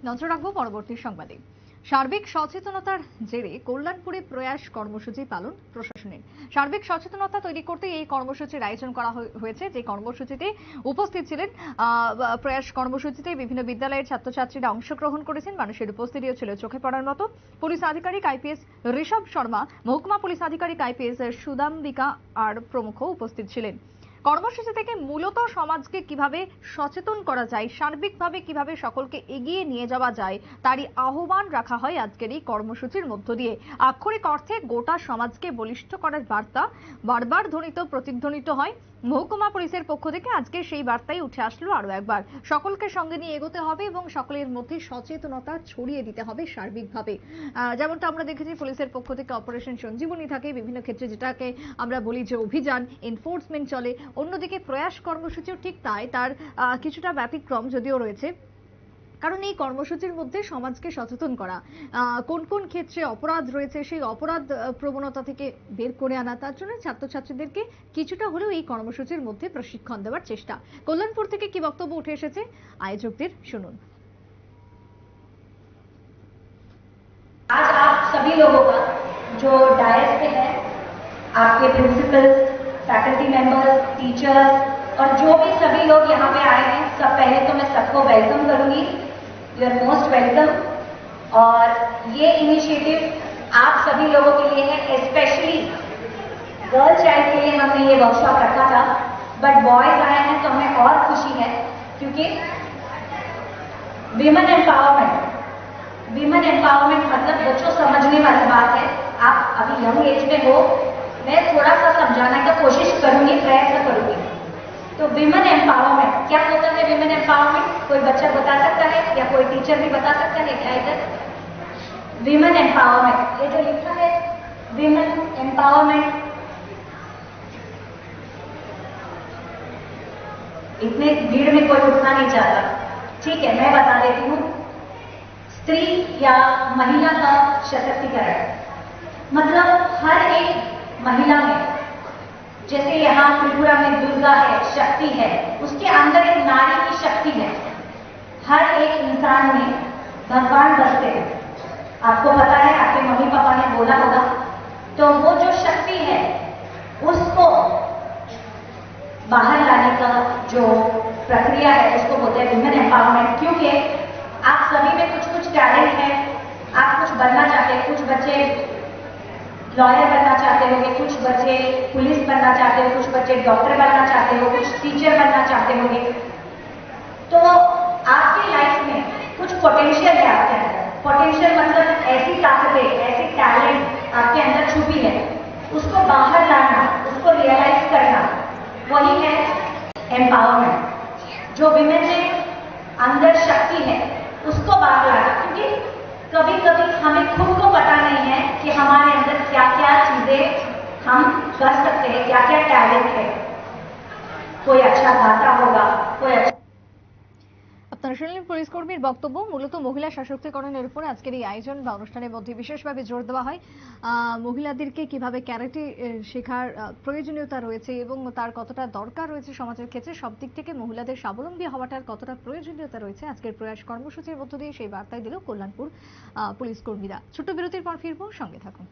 নজর রাখবো পরবর্তী সংবাদে। সার্বিক সচেতনতার জেরে কল্যাণপুরে প্রয়াস কর্মসূচি পালন প্রশাসনের। সার্বিক সচেতনতা তৈরি করতে এই কর্মসূচির আয়োজন করা হয়েছে, যে কর্মসূচিতে উপস্থিত ছিলেন প্রয়াস কর্মসূচিতে বিভিন্ন বিদ্যালয়ের ছাত্রছাত্রীরা অংশগ্রহণ করেছেন। মানুষের উপস্থিতিও ছিল চোখে পড়ার মতো। পুলিশ আধিকারিক আইপিএস ঋষভ শর্মা, মহকুমা পুলিশ আধিকারিক আইপিএস সুদাম্বিকা আর প্রমুখ উপস্থিত ছিলেন। কর্মসূচি থেকে মূলত সমাজকে কিভাবে সচেতন করা যায়, সার্বিকভাবে কিভাবে সকলকে এগিয়ে নিয়ে যাওয়া যায়, তারই আহ্বান রাখা হয় আজকের এই কর্মসূচির মধ্য দিয়ে। আক্ষরিক অর্থে গোটা সমাজকে বলিষ্ঠ করার বার্তা বারবার প্রতিধ্বনিত হয়। মহকুমা পুলিশের পক্ষ থেকে আজকে সেই বার্তাই উঠে আসলো আরো একবার। সকলকে সঙ্গে নিয়ে এগোতে হবে এবং সকলের মধ্যে সচেতনতা ছড়িয়ে দিতে হবে সার্বিকভাবে। যেমনটা আমরা দেখেছি পুলিশের পক্ষ থেকে অপারেশন সঞ্জীবনী থাকে, বিভিন্ন ক্ষেত্রে যেটাকে আমরা বলি যে অভিযান এনফোর্সমেন্ট চলে। অন্যদিকে প্রয়াস কর্মসূচিও ঠিক তাই, তার কিছুটা ব্যতিক্রম যদিও রয়েছে, কারণ এই কর্মসূচির মধ্যে সমাজকে সচেতন করা, কোন কোন ক্ষেত্রে অপরাধ রয়েছে সেই অপরাধ প্রবণতা থেকে বের করে আনা, তার জন্য ছাত্রছাত্রীদেরকে কিছুটা হলেও এই কর্মসূচির মধ্যে প্রশিক্ষণ দেওয়ার চেষ্টা। কল্যাণপুর থেকে কি বক্তব্য উঠে এসেছে আয়োজকদের শুনুন। आज आप सभी लोगों का जो डायस पे है, आपके प्रिंसिपल, फैकल्टी मेंबर्स, टीचर्स और जो भी सभी लोग यहाँ पे आए हैं, सब पहले तो मैं सबको वेलकम करूंगी। You are most welcome. और ये इनिशिएटिव आप सभी लोगों के लिए है, स्पेशली गर्ल चाइल्ड के लिए हमने ये वर्कशॉप रखा था, बट बॉयज आए हैं तो हमें और खुशी है, क्योंकि विमेन एम्पावरमेंट मतलब बच्चों समझने वाली बात है। आप अभी यंग एज में हो, मैं थोड़ा सा समझाने की कोशिश करूंगी, प्रयत्न करूंगी। तो विमेन एम्पावरमेंट क्या होता है? विमेन एम्पावरमेंट कोई बच्चा बता सकता है या कोई टीचर भी बता सकता है क्या? इधर विमेन एम्पावरमेंट, ये जो लिखा है विमेन एम्पावरमेंट, इतने भीड़ में कोई उठना नहीं चाहता, ठीक है, मैं बता देती हूँ। स्त्री या महिला का सशक्तिकरण मतलब हर एक महिला में, जैसे यहाँ त्रिपुरा में दुर्गा है, शक्ति है, उसके अंदर एक नारी की शक्ति है। हर एक इंसान में भगवान बसते हैं, आपको पता है, आपके मम्मी पापा ने बोला होगा। तो वो जो शक्ति है उसको बाहर लाने का जो प्रक्रिया है उसको बोलते हैं विमेन एम्पावरमेंट। क्योंकि आप सभी में कुछ कुछ टैलेंट है, आप कुछ बनना चाहते हैं, कुछ बच्चे लॉयर बनना चाहते होंगे, कुछ बच्चे पुलिस बनना चाहते हो, कुछ बच्चे डॉक्टर बनना चाहते हो, कुछ टीचर बनना चाहते होंगे। तो आपकी लाइफ में कुछ पोटेंशियल है आपके अंदर। पोटेंशियल मतलब ऐसी ताकतें, ऐसी टैलेंट आपके अंदर छुपी है, उसको बाहर लाना, उसको रियलाइज करना, वही है एम्पावरमेंट। जो विमेन में अंदर शक्ति है उसको बाहर लाना, क्योंकि कभी कभी हमें खुद को पता नहीं है कि हमारे अंदर क्या क्या चीजें हम कर सकते हैं, क्या क्या टैलेंट है। कोई अच्छा गाता होगा, कोई अच्छा। আপনারা শুনলেন পুলিশ কর্মীর বক্তব্য। মূলত মহিলা সশক্তিকরণের উপর আজকের এই আয়োজন বা অনুষ্ঠানের মধ্যে বিশেষভাবে জোর দেওয়া হয়। মহিলাদেরকে কিভাবে ক্যারাটে শেখার প্রয়োজনীয়তা রয়েছে এবং তার কতটা দরকার রয়েছে সমাজের ক্ষেত্রে, সব দিক থেকে মহিলাদের স্বাবলম্বী হওয়াটার কতটা প্রয়োজনীয়তা রয়েছে, আজকের প্রয়াস কর্মসূচির মধ্য দিয়ে সেই বার্তাই দিল কল্যাণপুর পুলিশ কর্মীরা। ছোট্ট বিরতির পর ফিরবো, সঙ্গে থাকুন।